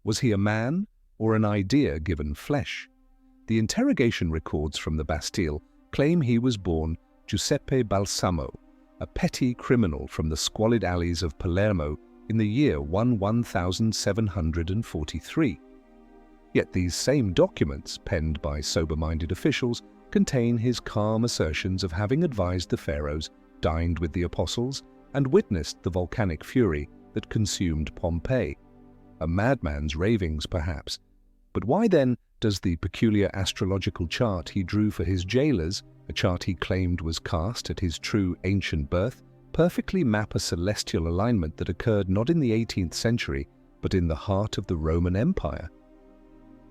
Was he a man or an idea given flesh? The interrogation records from the Bastille claim he was born Giuseppe Balsamo, a petty criminal from the squalid alleys of Palermo in the year 1743. Yet these same documents, penned by sober-minded officials, contain his calm assertions of having advised the pharaohs, dined with the apostles, and witnessed the volcanic fury that consumed Pompeii. A madman's ravings, perhaps. But why then does the peculiar astrological chart he drew for his jailers, a chart he claimed was cast at his true ancient birth, perfectly map a celestial alignment that occurred not in the 18th century, but in the heart of the Roman Empire?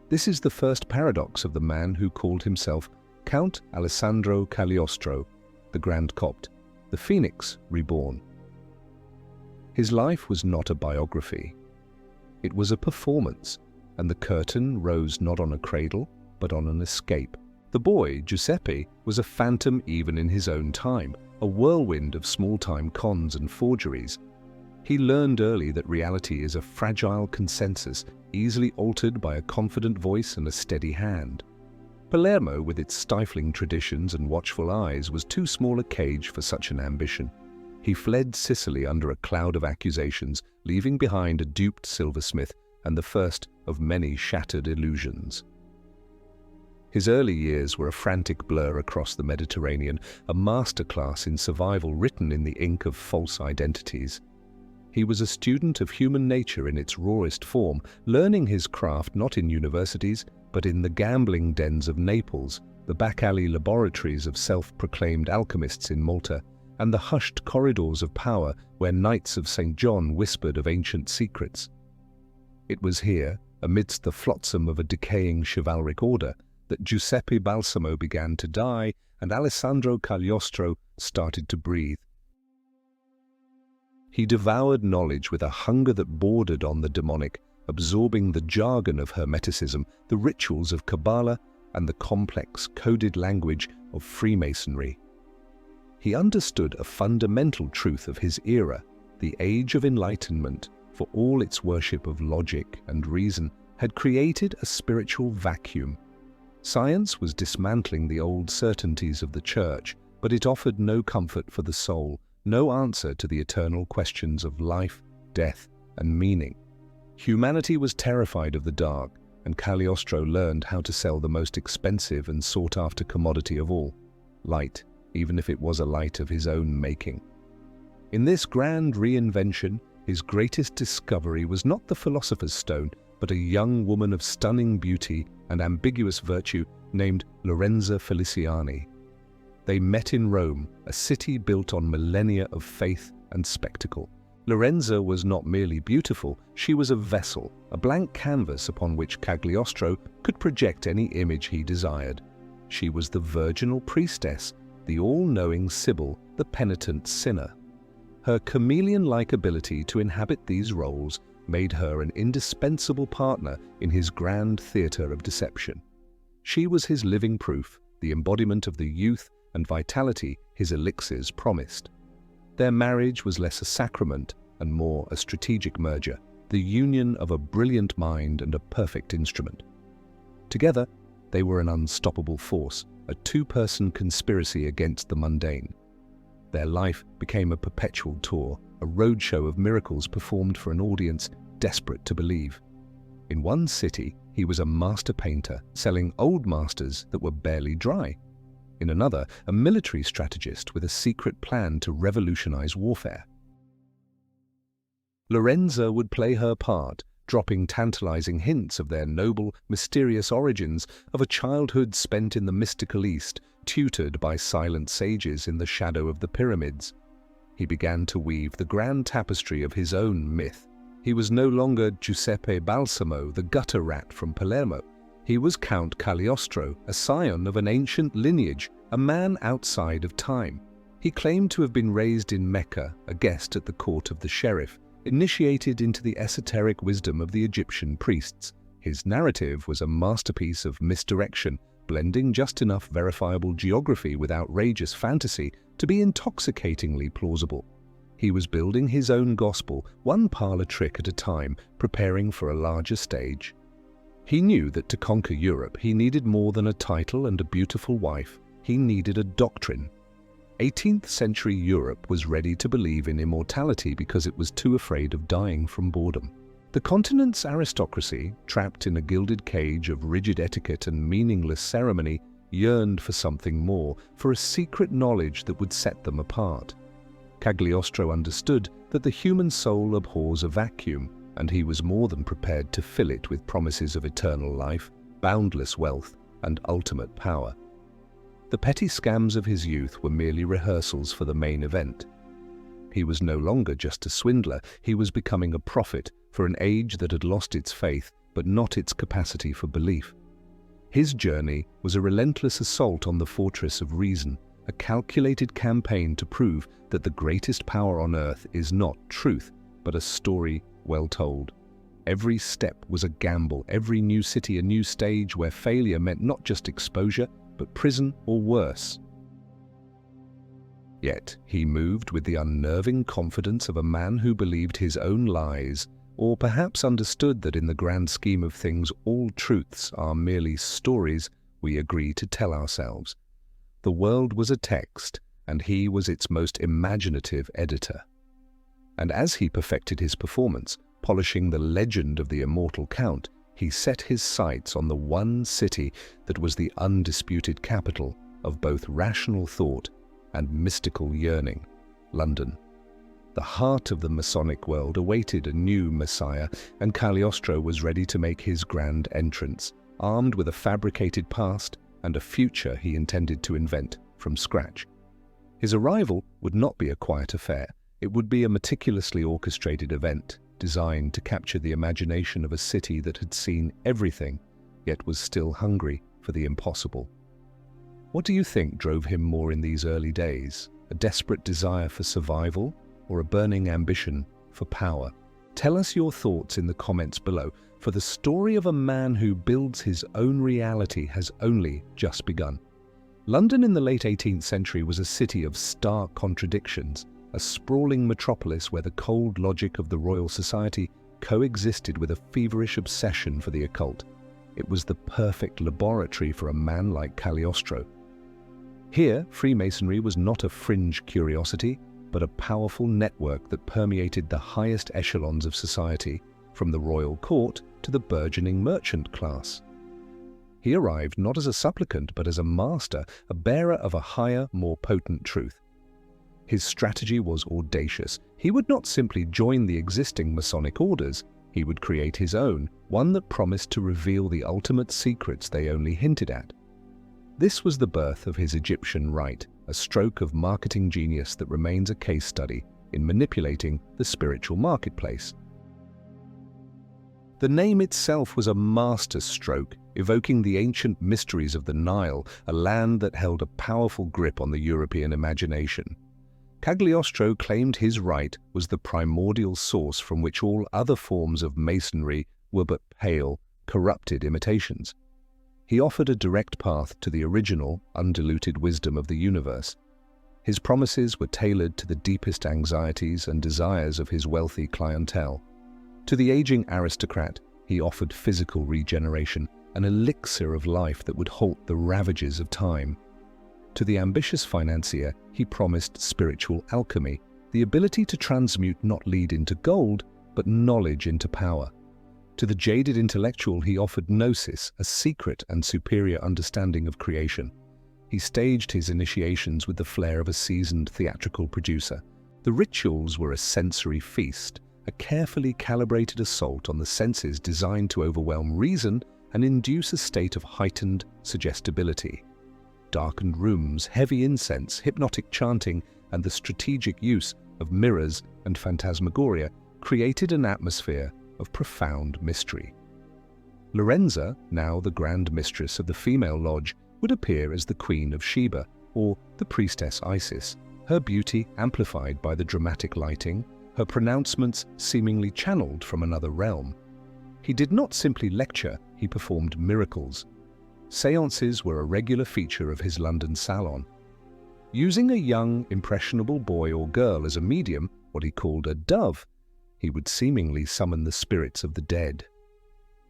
This is the first paradox of the man who called himself Count Alessandro Cagliostro, the Grand Copt, the Phoenix reborn. His life was not a biography. It was a performance, and the curtain rose not on a cradle, but on an escape. The boy, Giuseppe, was a phantom even in his own time, a whirlwind of small-time cons and forgeries. He learned early that reality is a fragile consensus, easily altered by a confident voice and a steady hand. Palermo, with its stifling traditions and watchful eyes, was too small a cage for such an ambition. He fled Sicily under a cloud of accusations, leaving behind a duped silversmith and the first of many shattered illusions. His early years were a frantic blur across the Mediterranean, a masterclass in survival written in the ink of false identities. He was a student of human nature in its rawest form, learning his craft not in universities, but in the gambling dens of Naples, the back-alley laboratories of self-proclaimed alchemists in Malta, and the hushed corridors of power where knights of St. John whispered of ancient secrets. It was here, amidst the flotsam of a decaying chivalric order, that Giuseppe Balsamo began to die and Alessandro Cagliostro started to breathe. He devoured knowledge with a hunger that bordered on the demonic, absorbing the jargon of Hermeticism, the rituals of Kabbalah, and the complex, coded language of Freemasonry. He understood a fundamental truth of his era, the age of Enlightenment, for all its worship of logic and reason, had created a spiritual vacuum. Science was dismantling the old certainties of the Church, but it offered no comfort for the soul, no answer to the eternal questions of life, death, and meaning. Humanity was terrified of the dark, and Cagliostro learned how to sell the most expensive and sought-after commodity of all, light, even if it was a light of his own making. In this grand reinvention, his greatest discovery was not the philosopher's stone, but a young woman of stunning beauty and ambiguous virtue named Lorenza Feliciani. They met in Rome, a city built on millennia of faith and spectacle. Lorenza was not merely beautiful, she was a vessel, a blank canvas upon which Cagliostro could project any image he desired. She was the virginal priestess, the all-knowing Sibyl, the penitent sinner. Her chameleon-like ability to inhabit these roles made her an indispensable partner in his grand theatre of deception. She was his living proof, the embodiment of the youth and vitality his elixirs promised. Their marriage was less a sacrament and more a strategic merger, the union of a brilliant mind and a perfect instrument. Together, they were an unstoppable force, a two-person conspiracy against the mundane. Their life became a perpetual tour, a roadshow of miracles performed for an audience desperate to believe. In one city, he was a master painter, selling old masters that were barely dry. In another, a military strategist with a secret plan to revolutionize warfare. Lorenza would play her part, dropping tantalizing hints of their noble, mysterious origins, of a childhood spent in the mystical East, tutored by silent sages in the shadow of the pyramids. He began to weave the grand tapestry of his own myth. He was no longer Giuseppe Balsamo, the gutter rat from Palermo. He was Count Cagliostro, a scion of an ancient lineage, a man outside of time. He claimed to have been raised in Mecca, a guest at the court of the sheriff, initiated into the esoteric wisdom of the Egyptian priests. His narrative was a masterpiece of misdirection, blending just enough verifiable geography with outrageous fantasy to be intoxicatingly plausible. He was building his own gospel, one parlor trick at a time, preparing for a larger stage. He knew that to conquer Europe, he needed more than a title and a beautiful wife. He needed a doctrine. 18th century Europe was ready to believe in immortality because it was too afraid of dying from boredom. The continent's aristocracy, trapped in a gilded cage of rigid etiquette and meaningless ceremony, yearned for something more, for a secret knowledge that would set them apart. Cagliostro understood that the human soul abhors a vacuum, and he was more than prepared to fill it with promises of eternal life, boundless wealth, and ultimate power. The petty scams of his youth were merely rehearsals for the main event. He was no longer just a swindler, he was becoming a prophet for an age that had lost its faith but not its capacity for belief. His journey was a relentless assault on the fortress of reason, a calculated campaign to prove that the greatest power on earth is not truth, but a story well told. Every step was a gamble, every new city a new stage where failure meant not just exposure, but prison or worse. Yet he moved with the unnerving confidence of a man who believed his own lies, or perhaps understood that in the grand scheme of things all truths are merely stories we agree to tell ourselves. The world was a text, and he was its most imaginative editor. And as he perfected his performance, polishing the legend of the immortal Count, he set his sights on the one city that was the undisputed capital of both rational thought and mystical yearning, London. The heart of the Masonic world awaited a new Messiah, and Cagliostro was ready to make his grand entrance, armed with a fabricated past and a future he intended to invent from scratch. His arrival would not be a quiet affair. It would be a meticulously orchestrated event, designed to capture the imagination of a city that had seen everything, yet was still hungry for the impossible. What do you think drove him more in these early days? A desperate desire for survival, or a burning ambition for power? Tell us your thoughts in the comments below, for the story of a man who builds his own reality has only just begun. London in the late 18th century was a city of stark contradictions, a sprawling metropolis where the cold logic of the Royal Society coexisted with a feverish obsession for the occult. It was the perfect laboratory for a man like Cagliostro. Here, Freemasonry was not a fringe curiosity, but a powerful network that permeated the highest echelons of society, from the royal court to the burgeoning merchant class. He arrived not as a supplicant, but as a master, a bearer of a higher, more potent truth. His strategy was audacious. He would not simply join the existing Masonic orders, he would create his own, one that promised to reveal the ultimate secrets they only hinted at. This was the birth of his Egyptian Rite, a stroke of marketing genius that remains a case study in manipulating the spiritual marketplace. The name itself was a master stroke, evoking the ancient mysteries of the Nile, a land that held a powerful grip on the European imagination. Cagliostro claimed his rite was the primordial source from which all other forms of masonry were but pale, corrupted imitations. He offered a direct path to the original, undiluted wisdom of the universe. His promises were tailored to the deepest anxieties and desires of his wealthy clientele. To the aging aristocrat, he offered physical regeneration, an elixir of life that would halt the ravages of time. To the ambitious financier, he promised spiritual alchemy, the ability to transmute not lead into gold, but knowledge into power. To the jaded intellectual, he offered gnosis, a secret and superior understanding of creation. He staged his initiations with the flair of a seasoned theatrical producer. The rituals were a sensory feast, a carefully calibrated assault on the senses designed to overwhelm reason and induce a state of heightened suggestibility. Darkened rooms, heavy incense, hypnotic chanting, and the strategic use of mirrors and phantasmagoria created an atmosphere of profound mystery. Lorenza, now the Grand Mistress of the female lodge, would appear as the Queen of Sheba, or the Priestess Isis, her beauty amplified by the dramatic lighting, her pronouncements seemingly channeled from another realm. He did not simply lecture, he performed miracles. Seances were a regular feature of his London salon. Using a young, impressionable boy or girl as a medium, what he called a dove, he would seemingly summon the spirits of the dead.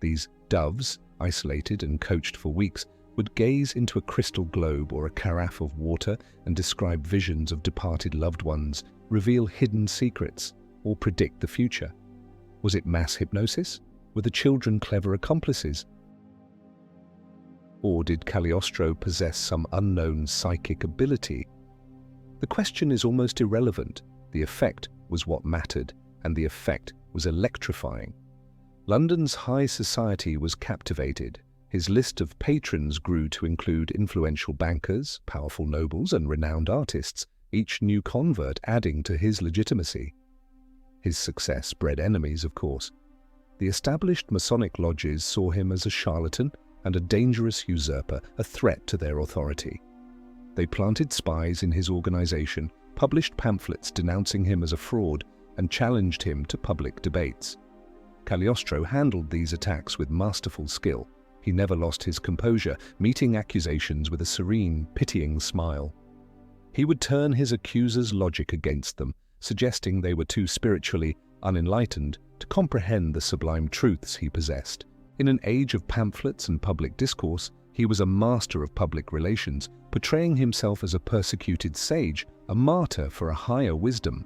These doves, isolated and coached for weeks, would gaze into a crystal globe or a carafe of water and describe visions of departed loved ones, reveal hidden secrets, or predict the future. Was it mass hypnosis? Were the children clever accomplices? Or did Cagliostro possess some unknown psychic ability? The question is almost irrelevant. The effect was what mattered, and the effect was electrifying. London's high society was captivated. His list of patrons grew to include influential bankers, powerful nobles, and renowned artists, each new convert adding to his legitimacy. His success bred enemies, of course. The established Masonic lodges saw him as a charlatan and a dangerous usurper, a threat to their authority. They planted spies in his organization, published pamphlets denouncing him as a fraud, and challenged him to public debates. Cagliostro handled these attacks with masterful skill. He never lost his composure, meeting accusations with a serene, pitying smile. He would turn his accusers' logic against them, suggesting they were too spiritually unenlightened to comprehend the sublime truths he possessed. In an age of pamphlets and public discourse, he was a master of public relations, portraying himself as a persecuted sage, a martyr for a higher wisdom.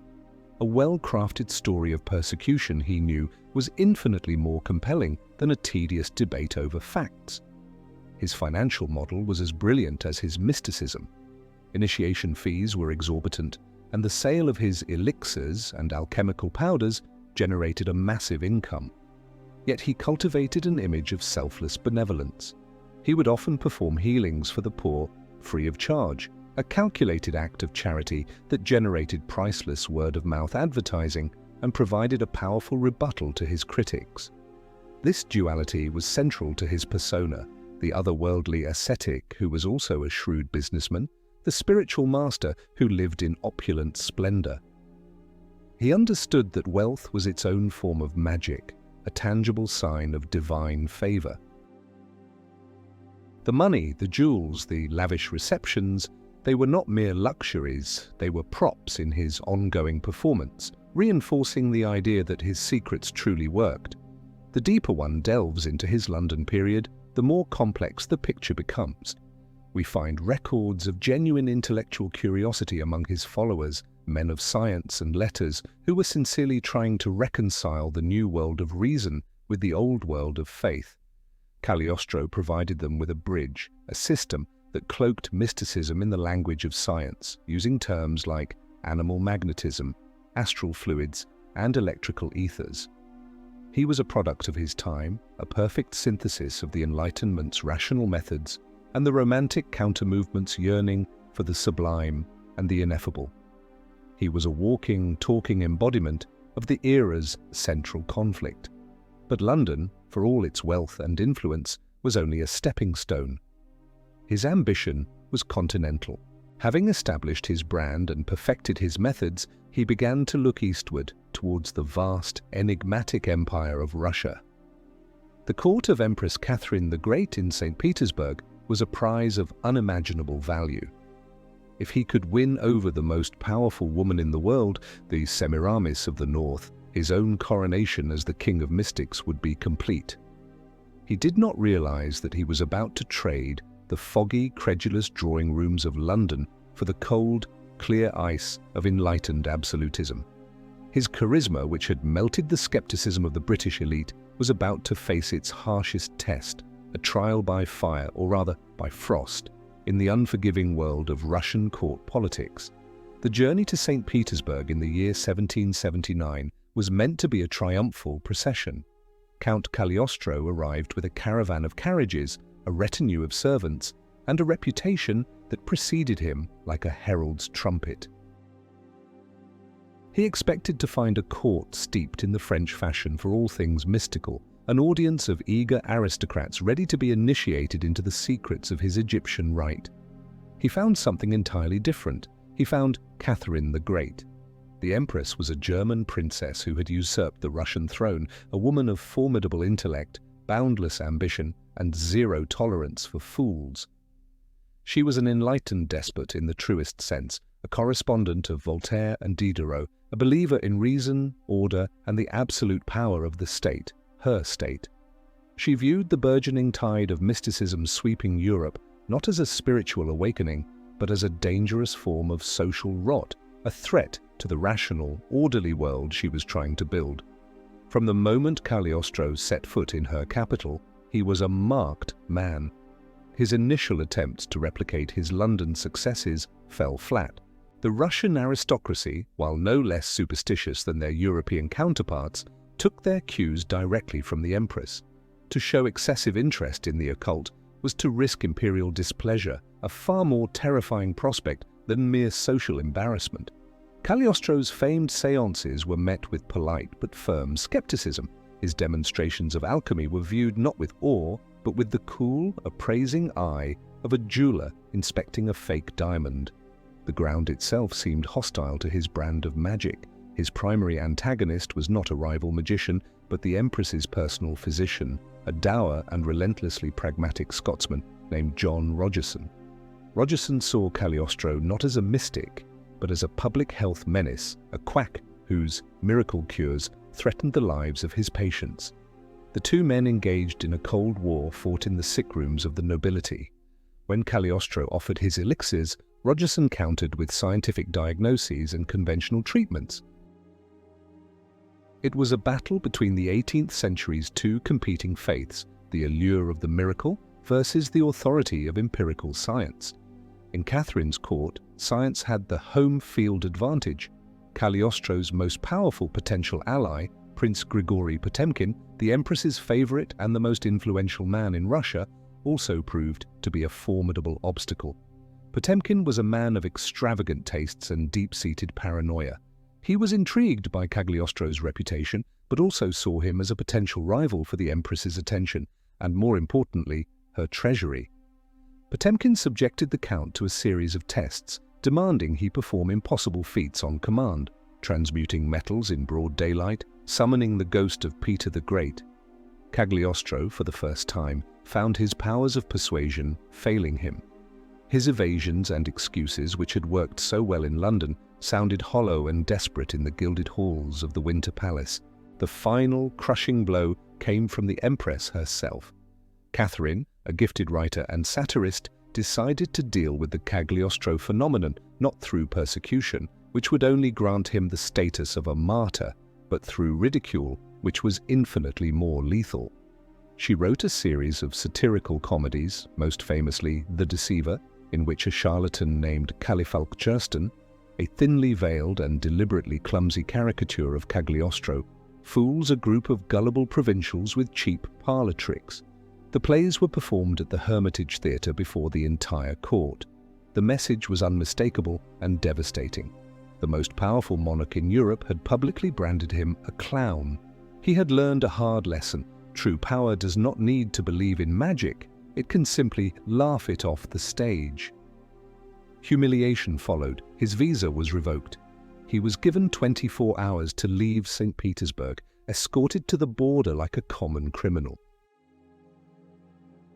A well-crafted story of persecution, he knew, was infinitely more compelling than a tedious debate over facts. His financial model was as brilliant as his mysticism. Initiation fees were exorbitant, and the sale of his elixirs and alchemical powders generated a massive income. Yet he cultivated an image of selfless benevolence. He would often perform healings for the poor, free of charge, a calculated act of charity that generated priceless word-of-mouth advertising and provided a powerful rebuttal to his critics. This duality was central to his persona, the otherworldly ascetic who was also a shrewd businessman, the spiritual master who lived in opulent splendor. He understood that wealth was its own form of magic, a tangible sign of divine favor. The money, the jewels, the lavish receptions, they were not mere luxuries, they were props in his ongoing performance, reinforcing the idea that his secrets truly worked. The deeper one delves into his London period, the more complex the picture becomes. We find records of genuine intellectual curiosity among his followers, men of science and letters who were sincerely trying to reconcile the new world of reason with the old world of faith. Cagliostro provided them with a bridge, a system that cloaked mysticism in the language of science, using terms like animal magnetism, astral fluids, and electrical ethers. He was a product of his time, a perfect synthesis of the Enlightenment's rational methods and the romantic counter-movement's yearning for the sublime and the ineffable. He was a walking, talking embodiment of the era's central conflict. But London, for all its wealth and influence, was only a stepping stone. His ambition was continental. Having established his brand and perfected his methods, he began to look eastward towards the vast, enigmatic empire of Russia. The court of Empress Catherine the Great in St. Petersburg was a prize of unimaginable value. If he could win over the most powerful woman in the world, the Semiramis of the North, his own coronation as the King of Mystics would be complete. He did not realize that he was about to trade the foggy, credulous drawing rooms of London for the cold, clear ice of enlightened absolutism. His charisma, which had melted the skepticism of the British elite, was about to face its harshest test, a trial by fire, or rather by frost, in the unforgiving world of Russian court politics. The journey to St. Petersburg in the year 1779 was meant to be a triumphal procession. Count Cagliostro arrived with a caravan of carriages, a retinue of servants, and a reputation that preceded him like a herald's trumpet. He expected to find a court steeped in the French fashion for all things mystical, an audience of eager aristocrats ready to be initiated into the secrets of his Egyptian rite. He found something entirely different. He found Catherine the Great. The Empress was a German princess who had usurped the Russian throne, a woman of formidable intellect, boundless ambition, and zero tolerance for fools. She was an enlightened despot in the truest sense, a correspondent of Voltaire and Diderot, a believer in reason, order, and the absolute power of the state, her state. She viewed the burgeoning tide of mysticism sweeping Europe not as a spiritual awakening, but as a dangerous form of social rot, a threat to the rational, orderly world she was trying to build. From the moment Cagliostro set foot in her capital, he was a marked man. His initial attempts to replicate his London successes fell flat. The Russian aristocracy, while no less superstitious than their European counterparts, took their cues directly from the Empress. To show excessive interest in the occult was to risk imperial displeasure, a far more terrifying prospect than mere social embarrassment. Cagliostro's famed séances were met with polite but firm skepticism. His demonstrations of alchemy were viewed not with awe, but with the cool, appraising eye of a jeweler inspecting a fake diamond. The ground itself seemed hostile to his brand of magic. His primary antagonist was not a rival magician, but the Empress's personal physician, a dour and relentlessly pragmatic Scotsman named John Rogerson. Rogerson saw Cagliostro not as a mystic, but as a public health menace, a quack whose miracle cures threatened the lives of his patients. The two men engaged in a cold war fought in the sick rooms of the nobility. When Cagliostro offered his elixirs, Rogerson countered with scientific diagnoses and conventional treatments. It was a battle between the 18th century's two competing faiths, the allure of the miracle versus the authority of empirical science. In Catherine's court, science had the home field advantage. Cagliostro's most powerful potential ally, Prince Grigory Potemkin, the Empress's favorite and the most influential man in Russia, also proved to be a formidable obstacle. Potemkin was a man of extravagant tastes and deep-seated paranoia. He was intrigued by Cagliostro's reputation, but also saw him as a potential rival for the Empress's attention, and more importantly, her treasury. Potemkin subjected the Count to a series of tests, demanding he perform impossible feats on command, transmuting metals in broad daylight, summoning the ghost of Peter the Great. Cagliostro, for the first time, found his powers of persuasion failing him. His evasions and excuses, which had worked so well in London, sounded hollow and desperate in the gilded halls of the Winter Palace. The final, crushing blow came from the Empress herself. Catherine, a gifted writer and satirist, decided to deal with the Cagliostro phenomenon not through persecution, which would only grant him the status of a martyr, but through ridicule, which was infinitely more lethal. She wrote a series of satirical comedies, most famously The Deceiver, in which a charlatan named Califalk Churston, a thinly veiled and deliberately clumsy caricature of Cagliostro, fools a group of gullible provincials with cheap parlour tricks. The plays were performed at the Hermitage Theatre before the entire court. The message was unmistakable and devastating. The most powerful monarch in Europe had publicly branded him a clown. He had learned a hard lesson. True power does not need to believe in magic. It can simply laugh it off the stage. Humiliation followed. His visa was revoked. He was given 24 hours to leave St. Petersburg, escorted to the border like a common criminal.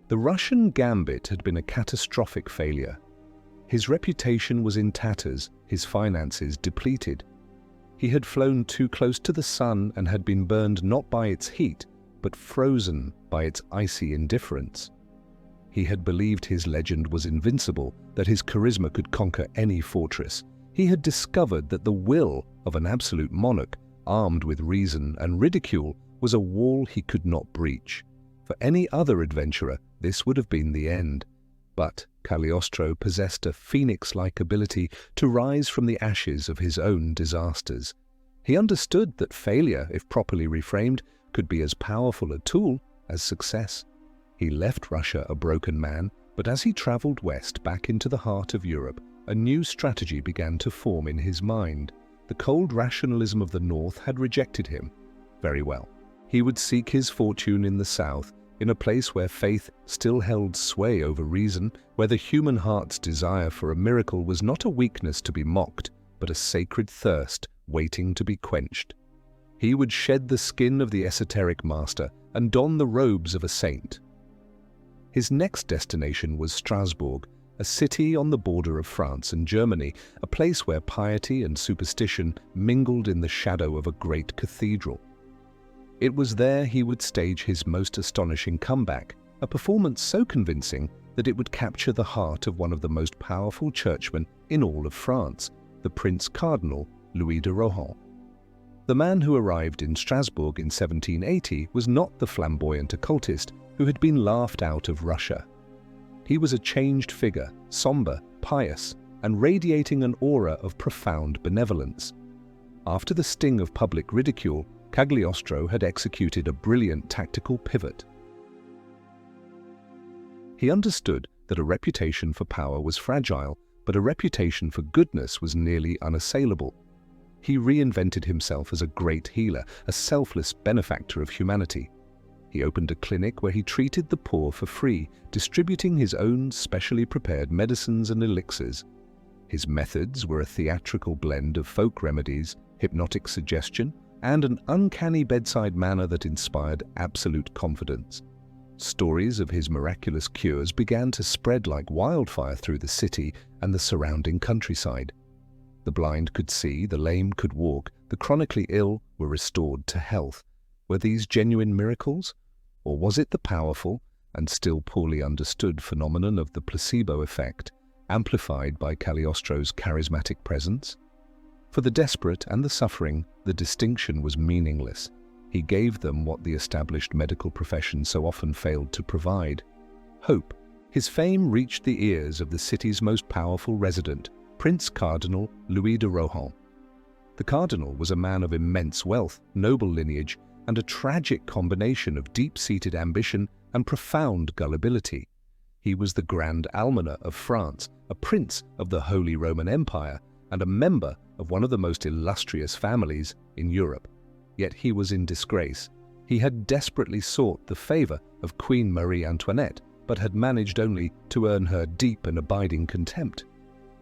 The Russian gambit had been a catastrophic failure. His reputation was in tatters, his finances depleted. He had flown too close to the sun and had been burned not by its heat, but frozen by its icy indifference. He had believed his legend was invincible, that his charisma could conquer any fortress. He had discovered that the will of an absolute monarch, armed with reason and ridicule, was a wall he could not breach. For any other adventurer, this would have been the end. But Cagliostro possessed a phoenix-like ability to rise from the ashes of his own disasters. He understood that failure, if properly reframed, could be as powerful a tool as success. He left Russia a broken man, but as he traveled west back into the heart of Europe, a new strategy began to form in his mind. The cold rationalism of the North had rejected him. Very well. He would seek his fortune in the South, in a place where faith still held sway over reason, where the human heart's desire for a miracle was not a weakness to be mocked, but a sacred thirst waiting to be quenched. He would shed the skin of the esoteric master and don the robes of a saint. His next destination was Strasbourg, a city on the border of France and Germany, a place where piety and superstition mingled in the shadow of a great cathedral. It was there he would stage his most astonishing comeback, a performance so convincing that it would capture the heart of one of the most powerful churchmen in all of France, the Prince Cardinal Louis de Rohan. The man who arrived in Strasbourg in 1780 was not the flamboyant occultist who had been laughed out of Russia. He was a changed figure, somber, pious, and radiating an aura of profound benevolence. After the sting of public ridicule, Cagliostro had executed a brilliant tactical pivot. He understood that a reputation for power was fragile, but a reputation for goodness was nearly unassailable. He reinvented himself as a great healer, a selfless benefactor of humanity. He opened a clinic where he treated the poor for free, distributing his own specially prepared medicines and elixirs. His methods were a theatrical blend of folk remedies, hypnotic suggestion, and an uncanny bedside manner that inspired absolute confidence. Stories of his miraculous cures began to spread like wildfire through the city and the surrounding countryside. The blind could see, the lame could walk, the chronically ill were restored to health. Were these genuine miracles? Or was it the powerful and still poorly understood phenomenon of the placebo effect, amplified by Cagliostro's charismatic presence? For the desperate and the suffering, the distinction was meaningless. He gave them what the established medical profession so often failed to provide: hope. His fame reached the ears of the city's most powerful resident, Prince Cardinal Louis de Rohan. The cardinal was a man of immense wealth, noble lineage, and a tragic combination of deep-seated ambition and profound gullibility. He was the Grand Almoner of France, a prince of the Holy Roman Empire, and a member of one of the most illustrious families in Europe. Yet he was in disgrace. He had desperately sought the favor of Queen Marie Antoinette, but had managed only to earn her deep and abiding contempt.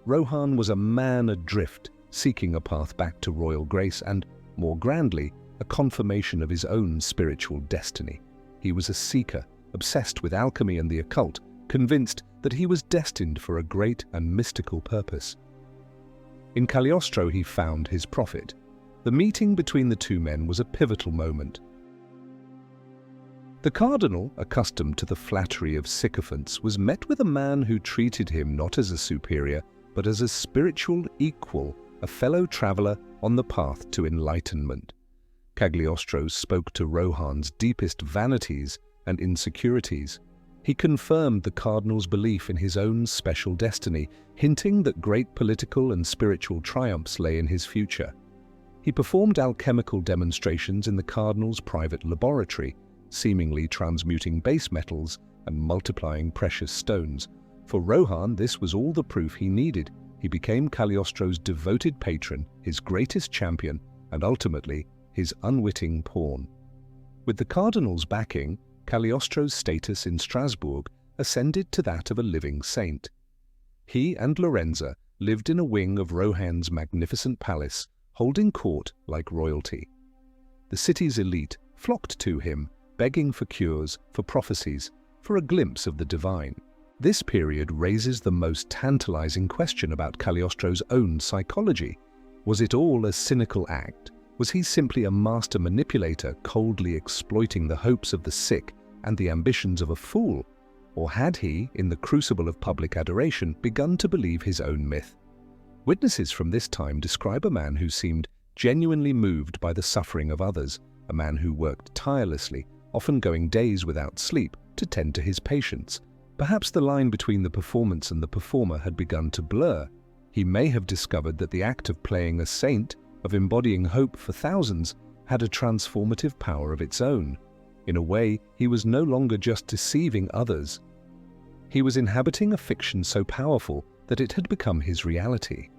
Rohan was a man adrift, seeking a path back to royal grace and, more grandly, a confirmation of his own spiritual destiny. He was a seeker, obsessed with alchemy and the occult, convinced that he was destined for a great and mystical purpose. In Cagliostro he found his prophet. The meeting between the two men was a pivotal moment. The cardinal, accustomed to the flattery of sycophants, was met with a man who treated him not as a superior, but as a spiritual equal, a fellow traveler on the path to enlightenment. Cagliostro spoke to Rohan's deepest vanities and insecurities. He confirmed the cardinal's belief in his own special destiny, hinting that great political and spiritual triumphs lay in his future. He performed alchemical demonstrations in the cardinal's private laboratory, seemingly transmuting base metals and multiplying precious stones. For Rohan, this was all the proof he needed. He became Cagliostro's devoted patron, his greatest champion, and ultimately his unwitting pawn. With the cardinal's backing, Cagliostro's status in Strasbourg ascended to that of a living saint. He and Lorenza lived in a wing of Rohan's magnificent palace, holding court like royalty. The city's elite flocked to him, begging for cures, for prophecies, for a glimpse of the divine. This period raises the most tantalizing question about Cagliostro's own psychology. Was it all a cynical act? Was he simply a master manipulator, coldly exploiting the hopes of the sick and the ambitions of a fool? Or had he, in the crucible of public adoration, begun to believe his own myth? Witnesses from this time describe a man who seemed genuinely moved by the suffering of others, a man who worked tirelessly, often going days without sleep, to tend to his patients. Perhaps the line between the performance and the performer had begun to blur. He may have discovered that the act of playing a saint, of embodying hope for thousands, had a transformative power of its own. In a way, he was no longer just deceiving others. He was inhabiting a fiction so powerful that it had become his reality.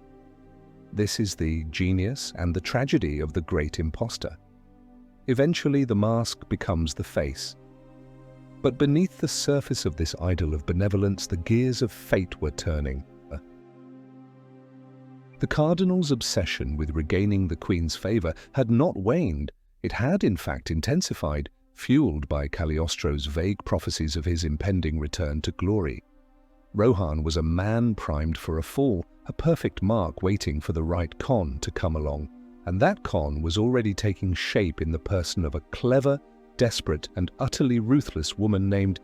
This is the genius and the tragedy of the great impostor. Eventually, the mask becomes the face. But beneath the surface of this idol of benevolence, the gears of fate were turning. The cardinal's obsession with regaining the Queen's favor had not waned. It had, in fact, intensified, fueled by Cagliostro's vague prophecies of his impending return to glory. Rohan was a man primed for a fall, a perfect mark waiting for the right con to come along, and that con was already taking shape in the person of a clever, desperate and utterly ruthless woman named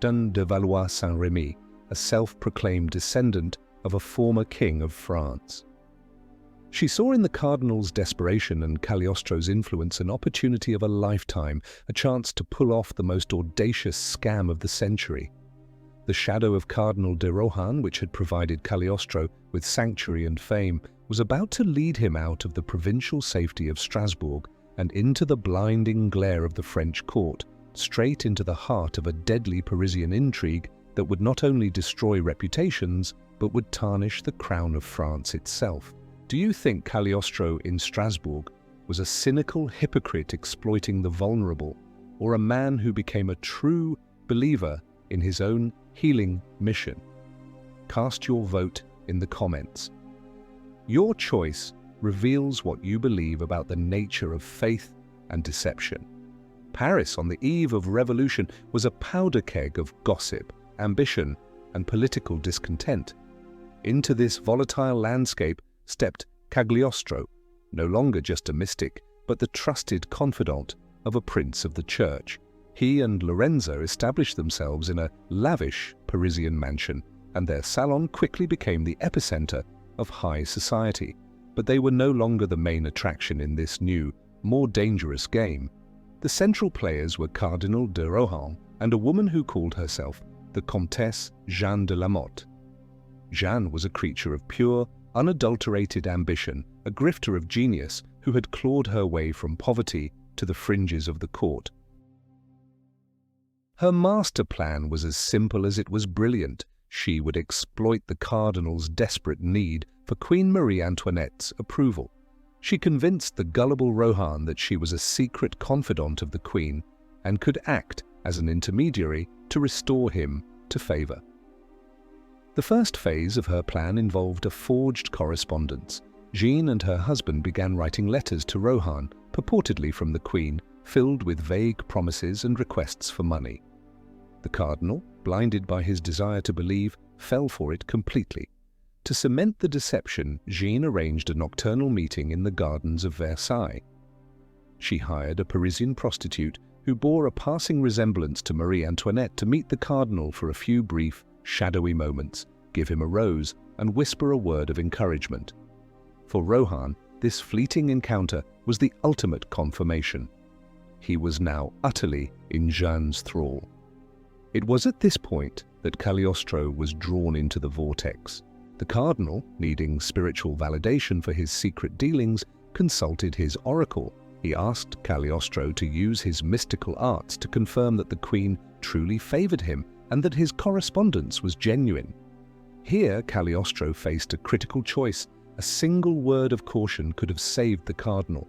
Dun de Valois-Saint-Remy, a self-proclaimed descendant of a former king of France. She saw in the cardinal's desperation and Cagliostro's influence an opportunity of a lifetime, a chance to pull off the most audacious scam of the century. The shadow of Cardinal de Rohan, which had provided Cagliostro with sanctuary and fame, was about to lead him out of the provincial safety of Strasbourg and into the blinding glare of the French court, straight into the heart of a deadly Parisian intrigue that would not only destroy reputations, but would tarnish the crown of France itself. Do you think Cagliostro in Strasbourg was a cynical hypocrite exploiting the vulnerable, or a man who became a true believer in his own healing mission? Cast your vote in the comments. Your choice reveals what you believe about the nature of faith and deception. Paris, on the eve of revolution, was a powder keg of gossip, ambition, and political discontent. Into this volatile landscape stepped Cagliostro, no longer just a mystic, but the trusted confidant of a prince of the church. He and Lorenza established themselves in a lavish Parisian mansion, and their salon quickly became the epicenter of high society. But they were no longer the main attraction in this new, more dangerous game. The central players were Cardinal de Rohan and a woman who called herself the Comtesse Jeanne de Lamotte. Jeanne was a creature of pure, unadulterated ambition, a grifter of genius who had clawed her way from poverty to the fringes of the court. Her master plan was as simple as it was brilliant. She would exploit the cardinal's desperate need for Queen Marie Antoinette's approval. She convinced the gullible Rohan that she was a secret confidant of the queen and could act as an intermediary to restore him to favor. The first phase of her plan involved a forged correspondence. Jeanne and her husband began writing letters to Rohan, purportedly from the Queen, filled with vague promises and requests for money. The cardinal, blinded by his desire to believe, fell for it completely. To cement the deception, Jeanne arranged a nocturnal meeting in the gardens of Versailles. She hired a Parisian prostitute who bore a passing resemblance to Marie Antoinette to meet the cardinal for a few brief, shadowy moments, give him a rose, and whisper a word of encouragement. For Rohan, this fleeting encounter was the ultimate confirmation. He was now utterly in Jeanne's thrall. It was at this point that Cagliostro was drawn into the vortex. The cardinal, needing spiritual validation for his secret dealings, consulted his oracle. He asked Cagliostro to use his mystical arts to confirm that the queen truly favored him and that his correspondence was genuine. Here, Cagliostro faced a critical choice. A single word of caution could have saved the cardinal.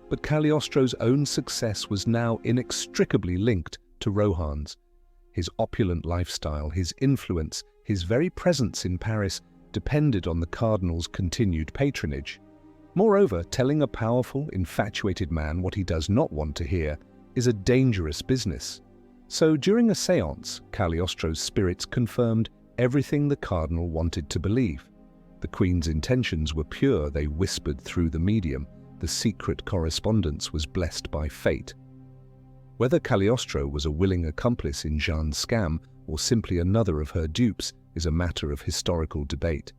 But Cagliostro's own success was now inextricably linked to Rohan's. His opulent lifestyle, his influence, his very presence in Paris depended on the cardinal's continued patronage. Moreover, telling a powerful, infatuated man what he does not want to hear is a dangerous business. So during a séance, Cagliostro's spirits confirmed everything the cardinal wanted to believe. The queen's intentions were pure, they whispered through the medium. The secret correspondence was blessed by fate. Whether Cagliostro was a willing accomplice in Jeanne's scam or simply another of her dupes is a matter of historical debate.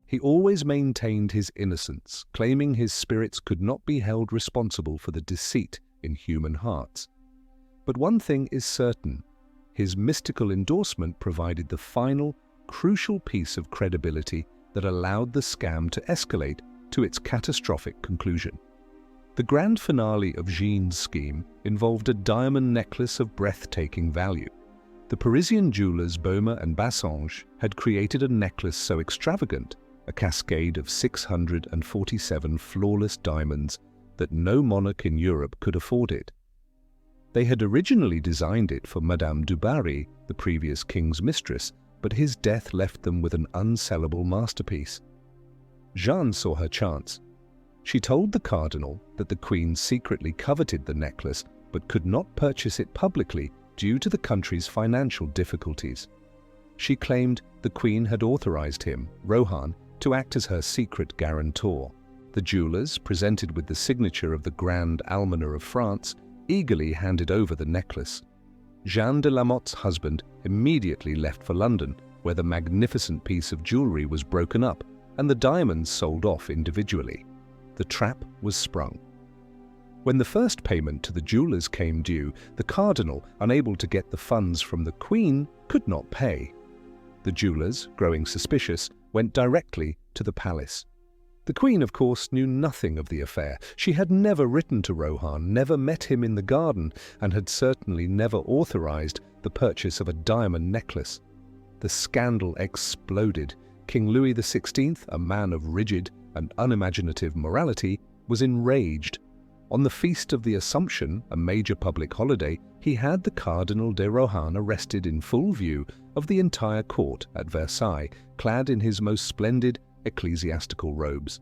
He always maintained his innocence, claiming his spirits could not be held responsible for the deceit in human hearts. But one thing is certain, his mystical endorsement provided the final, crucial piece of credibility that allowed the scam to escalate to its catastrophic conclusion. The grand finale of Jeanne's scheme involved a diamond necklace of breathtaking value. The Parisian jewelers Baume and Bassange had created a necklace so extravagant, a cascade of 647 flawless diamonds, that no monarch in Europe could afford it. They had originally designed it for Madame du Barry, the previous king's mistress, but his death left them with an unsellable masterpiece. Jeanne saw her chance. She told the cardinal that the queen secretly coveted the necklace but could not purchase it publicly due to the country's financial difficulties. She claimed the Queen had authorized him, Rohan, to act as her secret guarantor. The jewelers, presented with the signature of the Grand Almoner of France, eagerly handed over the necklace. Jeanne de Lamotte's husband immediately left for London, where the magnificent piece of jewelry was broken up and the diamonds sold off individually. The trap was sprung. When the first payment to the jewelers came due, the cardinal, unable to get the funds from the Queen, could not pay. The jewelers, growing suspicious, went directly to the palace. The Queen, of course, knew nothing of the affair. She had never written to Rohan, never met him in the garden, and had certainly never authorized the purchase of a diamond necklace. The scandal exploded. King Louis XVI, a man of rigid and unimaginative morality, was enraged. On the Feast of the Assumption, a major public holiday, he had the Cardinal de Rohan arrested in full view of the entire court at Versailles, clad in his most splendid ecclesiastical robes.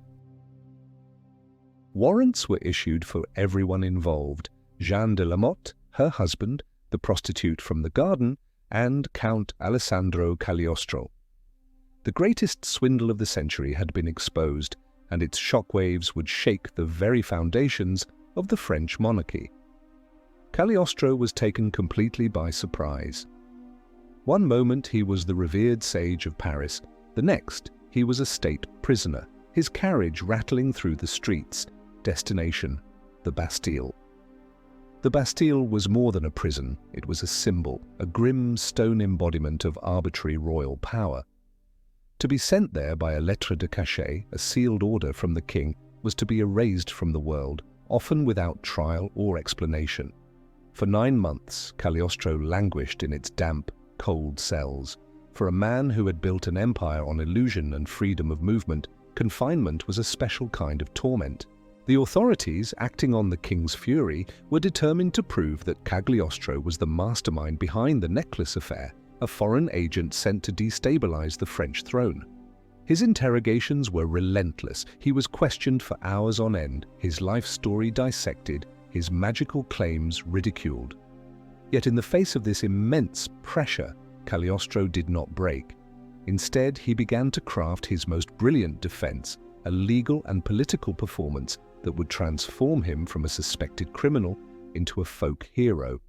Warrants were issued for everyone involved: Jeanne de Lamotte, her husband, the prostitute from the garden, and Count Cagliostro. The greatest swindle of the century had been exposed, and its shockwaves would shake the very foundations of the French monarchy. Cagliostro was taken completely by surprise. One moment he was the revered sage of Paris, the next he was a state prisoner, his carriage rattling through the streets. Destination: the Bastille. The Bastille was more than a prison, it was a symbol, a grim stone embodiment of arbitrary royal power. To be sent there by a lettre de cachet, a sealed order from the king, was to be erased from the world, often without trial or explanation. For 9 months, Cagliostro languished in its damp, cold cells. For a man who had built an empire on illusion and freedom of movement, confinement was a special kind of torment. The authorities, acting on the king's fury, were determined to prove that Cagliostro was the mastermind behind the necklace affair, a foreign agent sent to destabilize the French throne. His interrogations were relentless. He was questioned for hours on end, his life story dissected, his magical claims ridiculed. Yet in the face of this immense pressure, Cagliostro did not break. Instead, he began to craft his most brilliant defense, a legal and political performance that would transform him from a suspected criminal into a folk hero.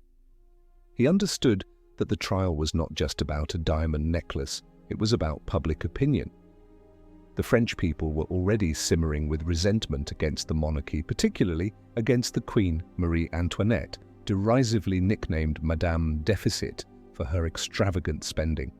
He understood that the trial was not just about a diamond necklace, it was about public opinion. The French people were already simmering with resentment against the monarchy, particularly against the Queen Marie Antoinette, derisively nicknamed Madame Deficit for her extravagant spending.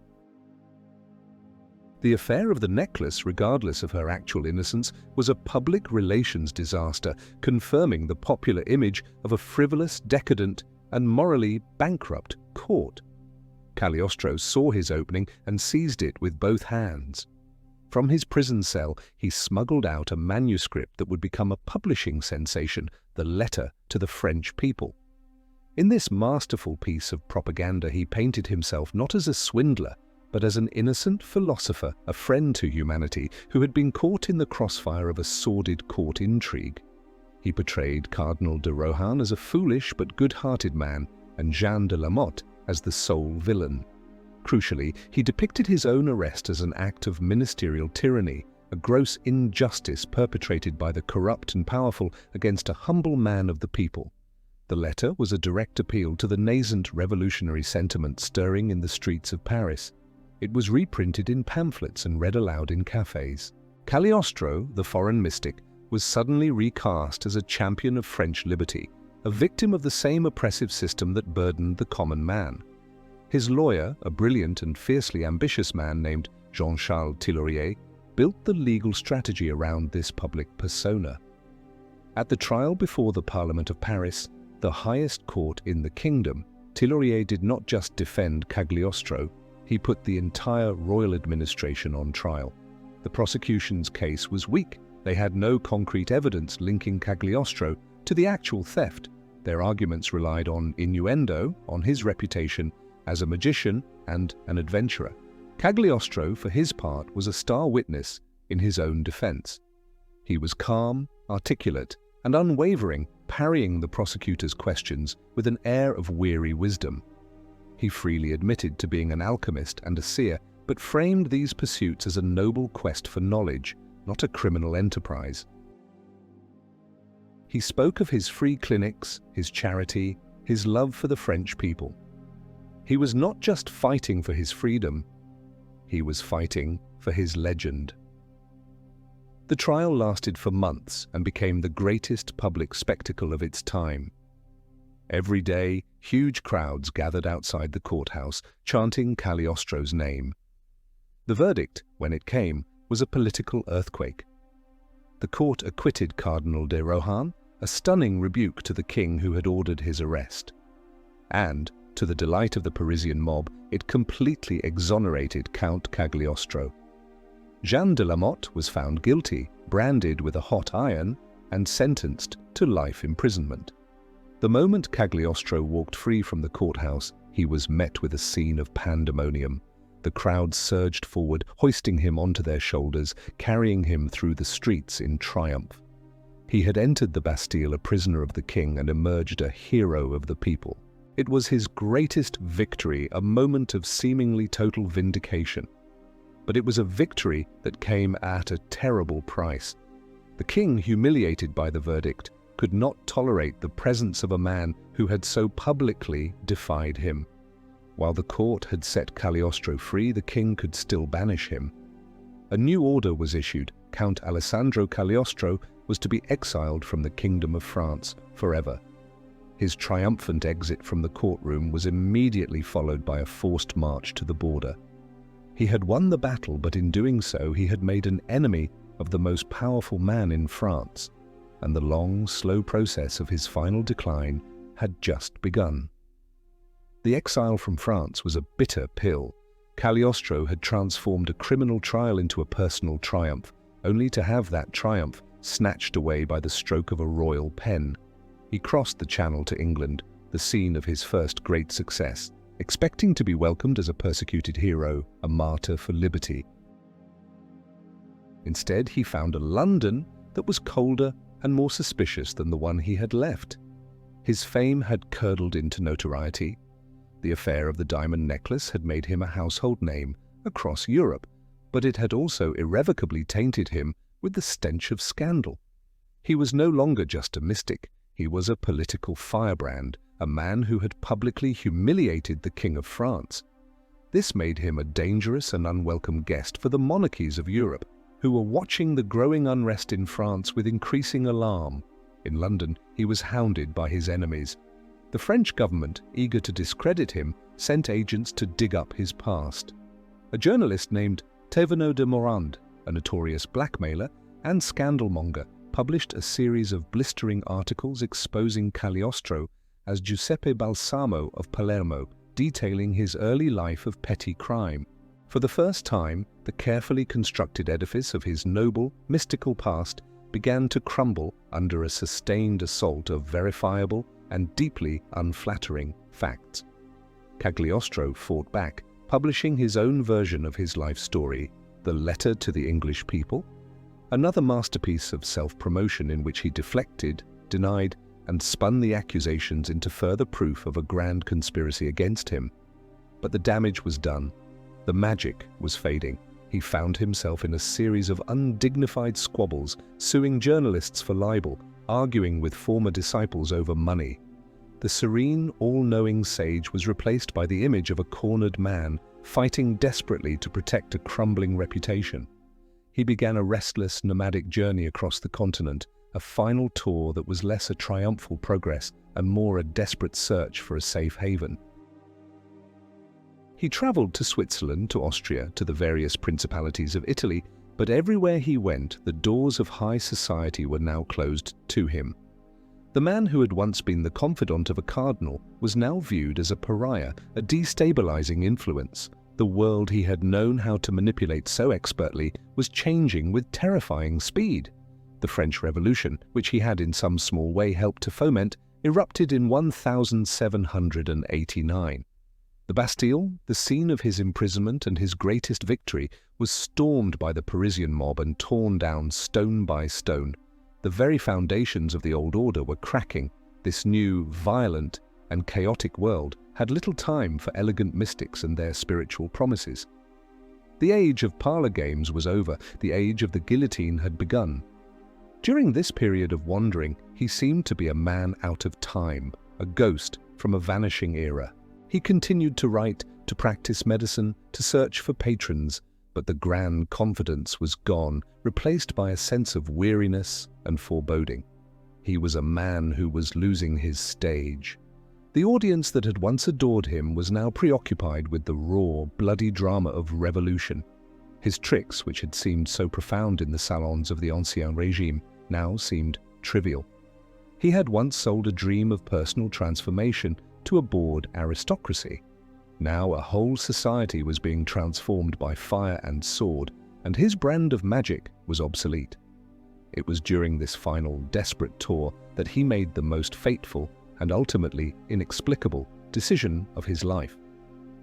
The affair of the necklace, regardless of her actual innocence, was a public relations disaster, confirming the popular image of a frivolous, decadent, and morally bankrupt court. Cagliostro saw his opening and seized it with both hands. From his prison cell, he smuggled out a manuscript that would become a publishing sensation, the letter to the French people. In this masterful piece of propaganda, he painted himself not as a swindler, but as an innocent philosopher, a friend to humanity who had been caught in the crossfire of a sordid court intrigue. He portrayed Cardinal de Rohan as a foolish but good-hearted man, and Jeanne de Lamotte as the sole villain. Crucially, he depicted his own arrest as an act of ministerial tyranny, a gross injustice perpetrated by the corrupt and powerful against a humble man of the people. The letter was a direct appeal to the nascent revolutionary sentiment stirring in the streets of Paris. It was reprinted in pamphlets and read aloud in cafes. Cagliostro, the foreign mystic, was suddenly recast as a champion of French liberty, a victim of the same oppressive system that burdened the common man. His lawyer, a brilliant and fiercely ambitious man named Jean-Charles Tillorier, built the legal strategy around this public persona. At the trial before the Parliament of Paris, the highest court in the kingdom, Tillorier did not just defend Cagliostro, he put the entire royal administration on trial. The prosecution's case was weak. They had no concrete evidence linking Cagliostro to the actual theft. Their arguments relied on innuendo, on his reputation as a magician and an adventurer. Cagliostro, for his part, was a star witness in his own defense. He was calm, articulate, and unwavering, parrying the prosecutor's questions with an air of weary wisdom. He freely admitted to being an alchemist and a seer, but framed these pursuits as a noble quest for knowledge, not a criminal enterprise. He spoke of his free clinics, his charity, his love for the French people. He was not just fighting for his freedom, he was fighting for his legend. The trial lasted for months and became the greatest public spectacle of its time. Every day, huge crowds gathered outside the courthouse, chanting Cagliostro's name. The verdict, when it came, was a political earthquake. The court acquitted Cardinal de Rohan, a stunning rebuke to the king who had ordered his arrest. And, to the delight of the Parisian mob, it completely exonerated Count Cagliostro. Jeanne de la Motte was found guilty, branded with a hot iron, and sentenced to life imprisonment. The moment Cagliostro walked free from the courthouse, he was met with a scene of pandemonium. The crowd surged forward, hoisting him onto their shoulders, carrying him through the streets in triumph. He had entered the Bastille a prisoner of the king and emerged a hero of the people. It was his greatest victory, a moment of seemingly total vindication. But it was a victory that came at a terrible price. The king, humiliated by the verdict, could not tolerate the presence of a man who had so publicly defied him. While the court had set Cagliostro free, the king could still banish him. A new order was issued. Count Alessandro Cagliostro was to be exiled from the Kingdom of France forever. His triumphant exit from the courtroom was immediately followed by a forced march to the border. He had won the battle, but in doing so he had made an enemy of the most powerful man in France, and the long, slow process of his final decline had just begun. The exile from France was a bitter pill. Cagliostro had transformed a criminal trial into a personal triumph, only to have that triumph snatched away by the stroke of a royal pen. He crossed the Channel to England, the scene of his first great success, expecting to be welcomed as a persecuted hero, a martyr for liberty. Instead, he found a London that was colder and more suspicious than the one he had left. His fame had curdled into notoriety. The affair of the diamond necklace had made him a household name across Europe, but it had also irrevocably tainted him with the stench of scandal. He was no longer just a mystic. He was a political firebrand, a man who had publicly humiliated the King of France. This made him a dangerous and unwelcome guest for the monarchies of Europe, who were watching the growing unrest in France with increasing alarm. In London, he was hounded by his enemies. The French government, eager to discredit him, sent agents to dig up his past. A journalist named Thévenot de Morand, a notorious blackmailer and scandalmonger, published a series of blistering articles exposing Cagliostro as Giuseppe Balsamo of Palermo, detailing his early life of petty crime. For the first time, the carefully constructed edifice of his noble, mystical past began to crumble under a sustained assault of verifiable and deeply unflattering facts. Cagliostro fought back, publishing his own version of his life story, The Letter to the English People, another masterpiece of self-promotion in which he deflected, denied, and spun the accusations into further proof of a grand conspiracy against him. But the damage was done. The magic was fading. He found himself in a series of undignified squabbles, suing journalists for libel, arguing with former disciples over money. The serene, all-knowing sage was replaced by the image of a cornered man, fighting desperately to protect a crumbling reputation. He began a restless, nomadic journey across the continent, a final tour that was less a triumphal progress and more a desperate search for a safe haven. He traveled to Switzerland, to Austria, to the various principalities of Italy, but everywhere he went, the doors of high society were now closed to him. The man who had once been the confidant of a cardinal was now viewed as a pariah, a destabilizing influence. The world he had known how to manipulate so expertly was changing with terrifying speed. The French Revolution, which he had in some small way helped to foment, erupted in 1789. The Bastille, the scene of his imprisonment and his greatest victory, was stormed by the Parisian mob and torn down stone by stone. The very foundations of the old order were cracking. This new, violent, and chaotic world had little time for elegant mystics and their spiritual promises. The age of parlor games was over, the age of the guillotine had begun. During this period of wandering, he seemed to be a man out of time, a ghost from a vanishing era. He continued to write, to practice medicine, to search for patrons, but the grand confidence was gone, replaced by a sense of weariness and foreboding. He was a man who was losing his stage. The audience that had once adored him was now preoccupied with the raw, bloody drama of revolution. His tricks, which had seemed so profound in the salons of the Ancien Régime, now seemed trivial. He had once sold a dream of personal transformation to a bored aristocracy. Now a whole society was being transformed by fire and sword, and his brand of magic was obsolete. It was during this final, desperate tour that he made the most fateful and ultimately inexplicable decision of his life.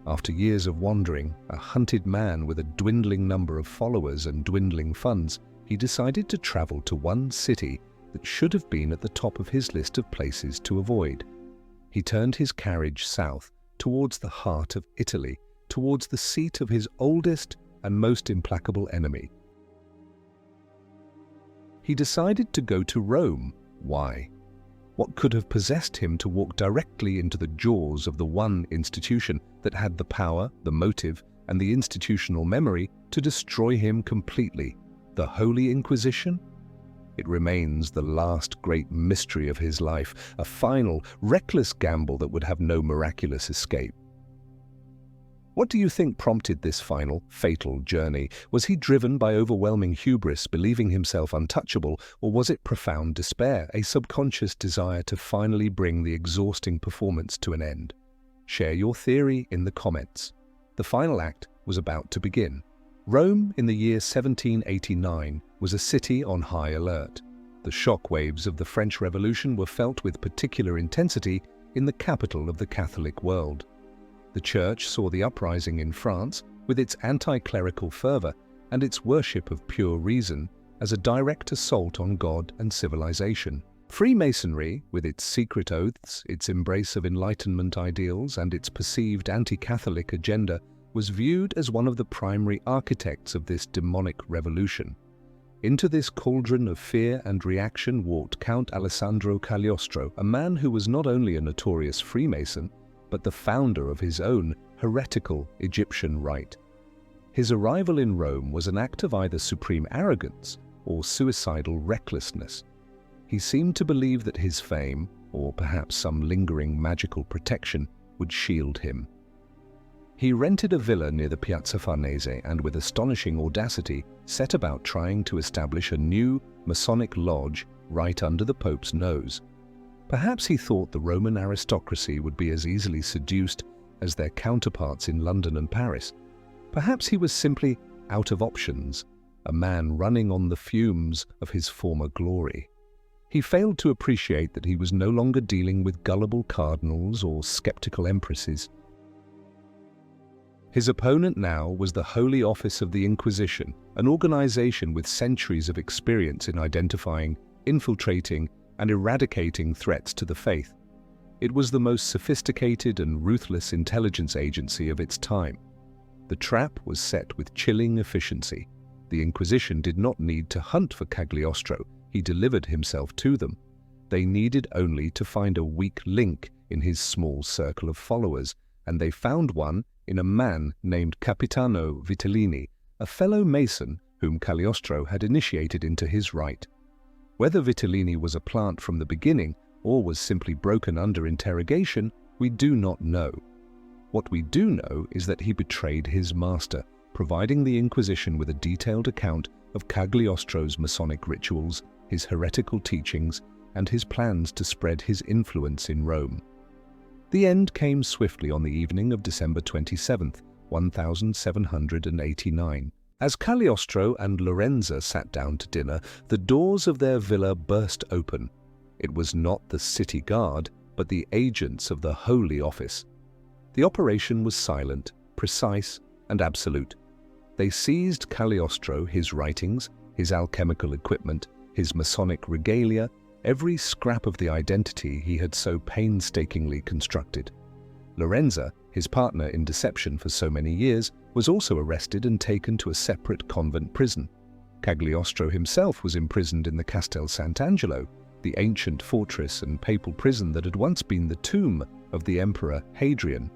After years of wandering, a hunted man with a dwindling number of followers and dwindling funds, he decided to travel to one city that should have been at the top of his list of places to avoid. He turned his carriage south, towards the heart of Italy, towards the seat of his oldest and most implacable enemy. He decided to go to Rome. Why? What could have possessed him to walk directly into the jaws of the one institution that had the power, the motive, and the institutional memory to destroy him completely? The Holy Inquisition? It remains the last great mystery of his life, a final, reckless gamble that would have no miraculous escape. What do you think prompted this final, fatal journey? Was he driven by overwhelming hubris, believing himself untouchable, or was it profound despair, a subconscious desire to finally bring the exhausting performance to an end? Share your theory in the comments. The final act was about to begin. Rome, in the year 1789, was a city on high alert. The shockwaves of the French Revolution were felt with particular intensity in the capital of the Catholic world. The Church saw the uprising in France, with its anti-clerical fervor and its worship of pure reason, as a direct assault on God and civilization. Freemasonry, with its secret oaths, its embrace of Enlightenment ideals, and its perceived anti-Catholic agenda, was viewed as one of the primary architects of this demonic revolution. Into this cauldron of fear and reaction walked Count Cagliostro, a man who was not only a notorious Freemason, but the founder of his own heretical Egyptian Rite. His arrival in Rome was an act of either supreme arrogance or suicidal recklessness. He seemed to believe that his fame, or perhaps some lingering magical protection, would shield him. He rented a villa near the Piazza Farnese and with astonishing audacity set about trying to establish a new Masonic lodge right under the Pope's nose. Perhaps he thought the Roman aristocracy would be as easily seduced as their counterparts in London and Paris. Perhaps he was simply out of options, a man running on the fumes of his former glory. He failed to appreciate that he was no longer dealing with gullible cardinals or skeptical empresses. His opponent now was the Holy Office of the Inquisition, an organization with centuries of experience in identifying, infiltrating, and eradicating threats to the faith. It was the most sophisticated and ruthless intelligence agency of its time. The trap was set with chilling efficiency. The Inquisition did not need to hunt for Cagliostro, he delivered himself to them. They needed only to find a weak link in his small circle of followers, and they found one in a man named Capitano Vitellini, a fellow Mason whom Cagliostro had initiated into his rite. Whether Vitellini was a plant from the beginning or was simply broken under interrogation, we do not know. What we do know is that he betrayed his master, providing the Inquisition with a detailed account of Cagliostro's Masonic rituals, his heretical teachings, and his plans to spread his influence in Rome. The end came swiftly on the evening of December 27th, 1789. As Cagliostro and Lorenza sat down to dinner, the doors of their villa burst open. It was not the city guard, but the agents of the Holy Office. The operation was silent, precise, and absolute. They seized Cagliostro, his writings, his alchemical equipment, his Masonic regalia, every scrap of the identity he had so painstakingly constructed. Lorenza, his partner in deception for so many years, was also arrested and taken to a separate convent prison. Cagliostro himself was imprisoned in the Castel Sant'Angelo, the ancient fortress and papal prison that had once been the tomb of the Emperor Hadrian.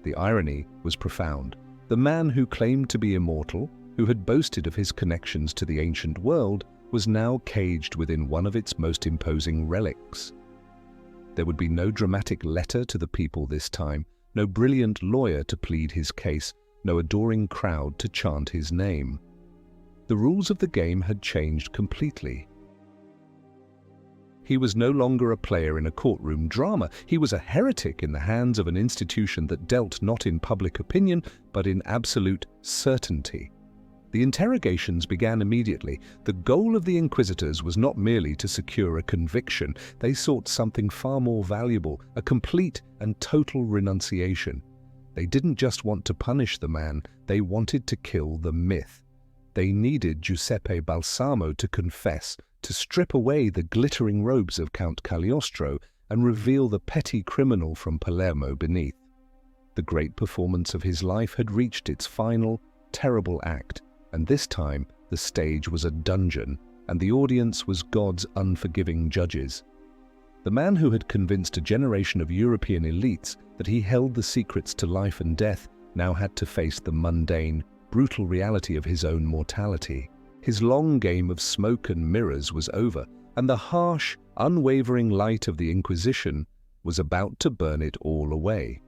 The irony was profound. The man who claimed to be immortal, who had boasted of his connections to the ancient world, was now caged within one of its most imposing relics. There would be no dramatic letter to the people this time, no brilliant lawyer to plead his case, no adoring crowd to chant his name. The rules of the game had changed completely. He was no longer a player in a courtroom drama. He was a heretic in the hands of an institution that dealt not in public opinion, but in absolute certainty. The interrogations began immediately. The goal of the inquisitors was not merely to secure a conviction. They sought something far more valuable, a complete and total renunciation. They didn't just want to punish the man, they wanted to kill the myth. They needed Giuseppe Balsamo to confess, to strip away the glittering robes of Count Cagliostro and reveal the petty criminal from Palermo beneath. The great performance of his life had reached its final, terrible act, and this time the stage was a dungeon, and the audience was God's unforgiving judges. The man who had convinced a generation of European elites that he held the secrets to life and death now had to face the mundane, brutal reality of his own mortality. His long game of smoke and mirrors was over, and the harsh, unwavering light of the Inquisition was about to burn it all away.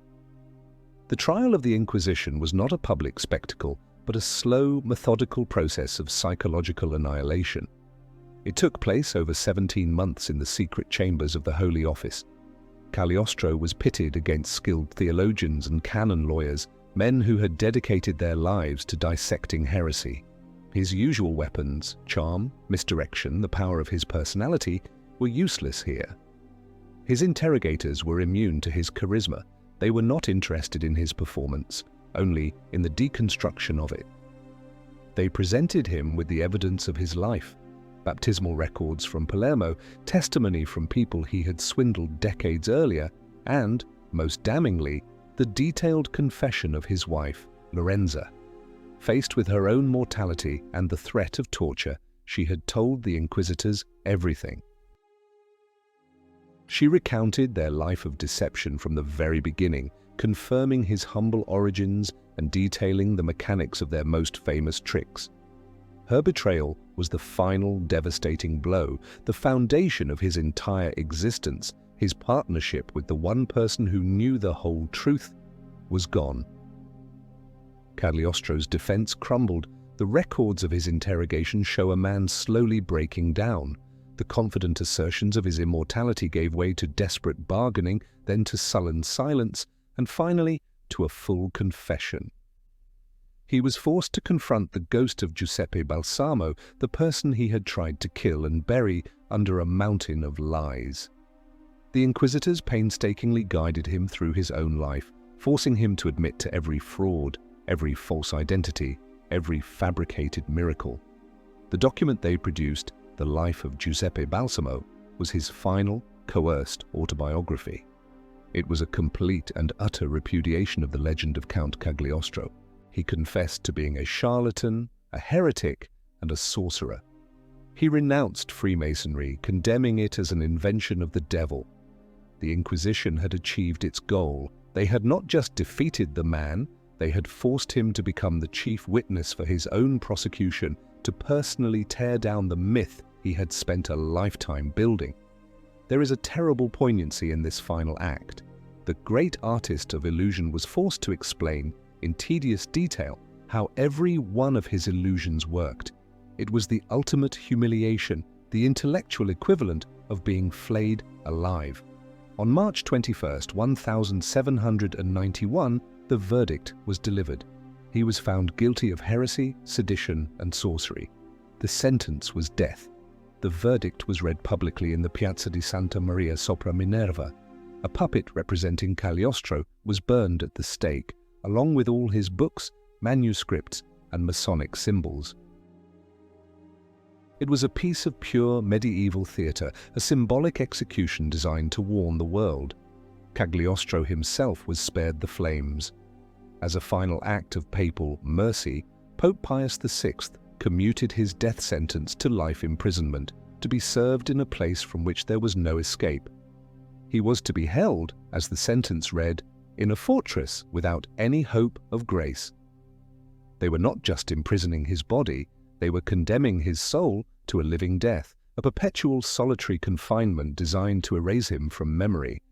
The trial of the Inquisition was not a public spectacle, but a slow, methodical process of psychological annihilation. It took place over 17 months in the secret chambers of the Holy Office. Cagliostro was pitted against skilled theologians and canon lawyers, men who had dedicated their lives to dissecting heresy. His usual weapons, charm, misdirection, the power of his personality, were useless here. His interrogators were immune to his charisma. They were not interested in his performance, only in the deconstruction of it. They presented him with the evidence of his life, baptismal records from Palermo, testimony from people he had swindled decades earlier, and, most damningly, the detailed confession of his wife, Lorenza. Faced with her own mortality and the threat of torture, she had told the inquisitors everything. She recounted their life of deception from the very beginning, confirming his humble origins and detailing the mechanics of their most famous tricks. Her betrayal was the final devastating blow, the foundation of his entire existence. His partnership with the one person who knew the whole truth was gone. Cagliostro's defense crumbled. The records of his interrogation show a man slowly breaking down. The confident assertions of his immortality gave way to desperate bargaining, then to sullen silence, and finally to a full confession. He was forced to confront the ghost of Giuseppe Balsamo, the person he had tried to kill and bury under a mountain of lies. The inquisitors painstakingly guided him through his own life, forcing him to admit to every fraud, every false identity, every fabricated miracle. The document they produced, The Life of Giuseppe Balsamo, was his final, coerced autobiography. It was a complete and utter repudiation of the legend of Count Cagliostro. He confessed to being a charlatan, a heretic, and a sorcerer. He renounced Freemasonry, condemning it as an invention of the devil. The Inquisition had achieved its goal. They had not just defeated the man, they had forced him to become the chief witness for his own prosecution, to personally tear down the myth he had spent a lifetime building. There is a terrible poignancy in this final act. The great artist of illusion was forced to explain, in tedious detail, how every one of his illusions worked. It was the ultimate humiliation, the intellectual equivalent of being flayed alive. On March 21st, 1791, the verdict was delivered. He was found guilty of heresy, sedition, and sorcery. The sentence was death. The verdict was read publicly in the Piazza di Santa Maria sopra Minerva. A puppet representing Cagliostro was burned at the stake, along with all his books, manuscripts, and Masonic symbols. It was a piece of pure medieval theatre, a symbolic execution designed to warn the world. Cagliostro himself was spared the flames. As a final act of papal mercy, Pope Pius VI commuted his death sentence to life imprisonment, to be served in a place from which there was no escape. He was to be held, as the sentence read, in a fortress without any hope of grace. They were not just imprisoning his body, they were condemning his soul to a living death, a perpetual solitary confinement designed to erase him from memory.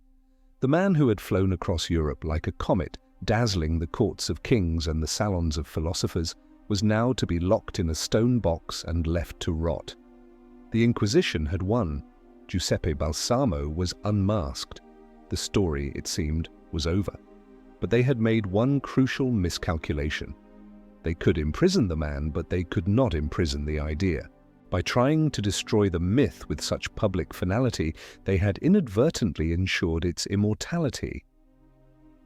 The man who had flown across Europe like a comet, dazzling the courts of kings and the salons of philosophers, was now to be locked in a stone box and left to rot. The Inquisition had won. Giuseppe Balsamo was unmasked. The story, it seemed, was over. But they had made one crucial miscalculation. They could imprison the man, but they could not imprison the idea. By trying to destroy the myth with such public finality, they had inadvertently ensured its immortality.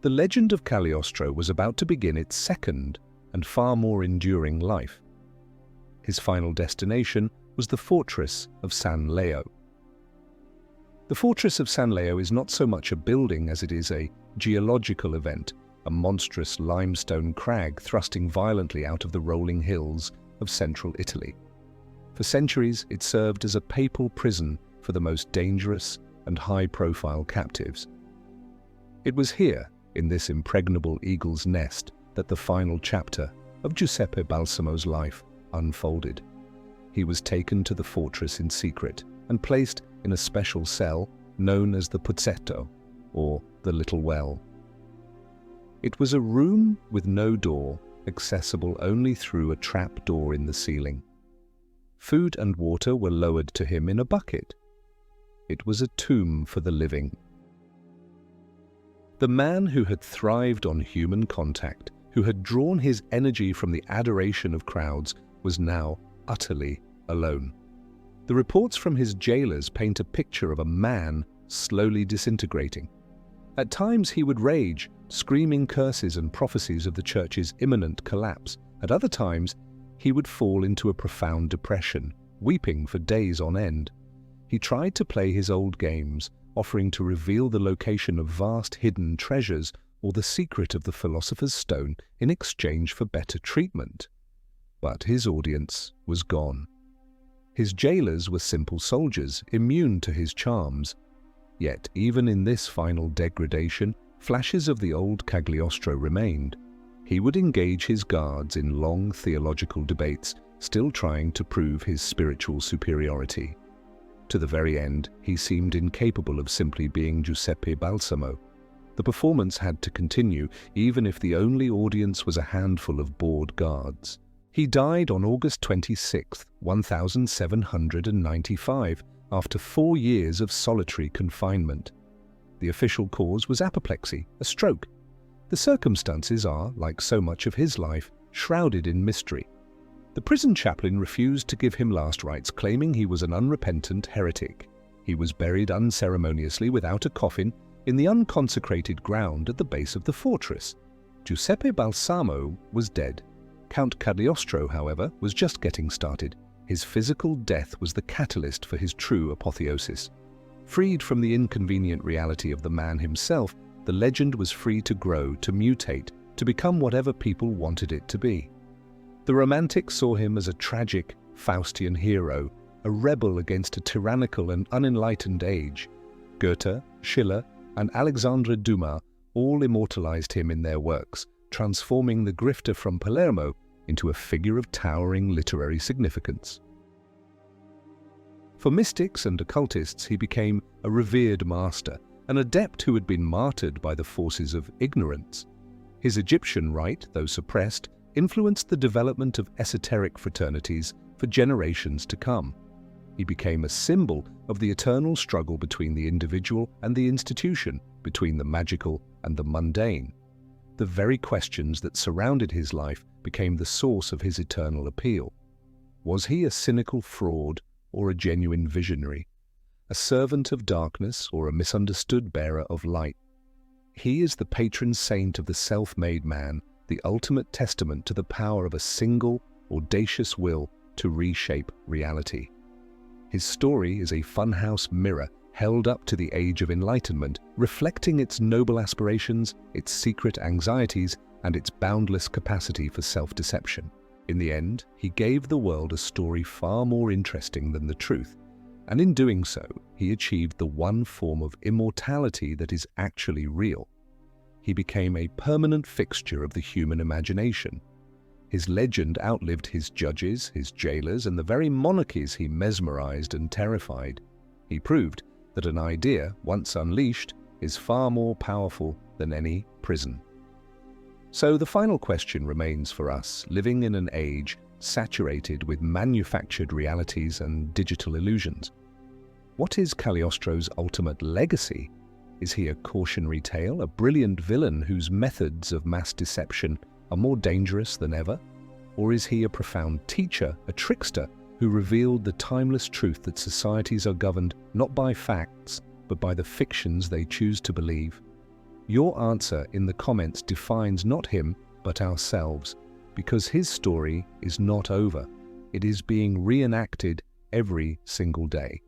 The legend of Cagliostro was about to begin its second and far more enduring life. His final destination was the fortress of San Leo. The fortress of San Leo is not so much a building as it is a geological event, a monstrous limestone crag thrusting violently out of the rolling hills of central Italy. For centuries, it served as a papal prison for the most dangerous and high-profile captives. It was here, in this impregnable eagle's nest, that the final chapter of Giuseppe Balsamo's life unfolded. He was taken to the fortress in secret and placed in a special cell known as the Pozzetto, or the Little Well. It was a room with no door, accessible only through a trap door in the ceiling. Food and water were lowered to him in a bucket. It was a tomb for the living. The man who had thrived on human contact, who had drawn his energy from the adoration of crowds, was now utterly alone. The reports from his jailers paint a picture of a man slowly disintegrating. At times he would rage, screaming curses and prophecies of the church's imminent collapse. At other times, he would fall into a profound depression, weeping for days on end. He tried to play his old games, offering to reveal the location of vast hidden treasures or the secret of the philosopher's stone in exchange for better treatment. But his audience was gone. His jailers were simple soldiers, immune to his charms. Yet even in this final degradation, flashes of the old Cagliostro remained. He would engage his guards in long theological debates, still trying to prove his spiritual superiority. To the very end, he seemed incapable of simply being Giuseppe Balsamo. The performance had to continue, even if the only audience was a handful of bored guards. He died on August 26, 1795, after 4 years of solitary confinement. The official cause was apoplexy, a stroke. The circumstances are, like so much of his life, shrouded in mystery. The prison chaplain refused to give him last rites, claiming he was an unrepentant heretic. He was buried unceremoniously without a coffin in the unconsecrated ground at the base of the fortress. Giuseppe Balsamo was dead. Count Cagliostro, however, was just getting started. His physical death was the catalyst for his true apotheosis. Freed from the inconvenient reality of the man himself, the legend was free to grow, to mutate, to become whatever people wanted it to be. The Romantics saw him as a tragic, Faustian hero, a rebel against a tyrannical and unenlightened age. Goethe, Schiller, and Alexandre Dumas all immortalized him in their works, transforming the grifter from Palermo into a figure of towering literary significance. For mystics and occultists, he became a revered master, an adept who had been martyred by the forces of ignorance. His Egyptian rite, though suppressed, influenced the development of esoteric fraternities for generations to come. He became a symbol of the eternal struggle between the individual and the institution, between the magical and the mundane. The very questions that surrounded his life became the source of his eternal appeal. Was he a cynical fraud or a genuine visionary? A servant of darkness or a misunderstood bearer of light? He is the patron saint of the self-made man, the ultimate testament to the power of a single, audacious will to reshape reality. His story is a funhouse mirror held up to the age of Enlightenment, reflecting its noble aspirations, its secret anxieties, and its boundless capacity for self-deception. In the end, he gave the world a story far more interesting than the truth, and in doing so, he achieved the one form of immortality that is actually real. He became a permanent fixture of the human imagination. His legend outlived his judges, his jailers, and the very monarchies he mesmerized and terrified. He proved that an idea, once unleashed, is far more powerful than any prison. So the final question remains for us, living in an age saturated with manufactured realities and digital illusions. What is Cagliostro's ultimate legacy? Is he a cautionary tale, a brilliant villain whose methods of mass deception are more dangerous than ever? Or is he a profound teacher, a trickster, who revealed the timeless truth that societies are governed not by facts, but by the fictions they choose to believe? Your answer in the comments defines not him, but ourselves, because his story is not over. It is being reenacted every single day.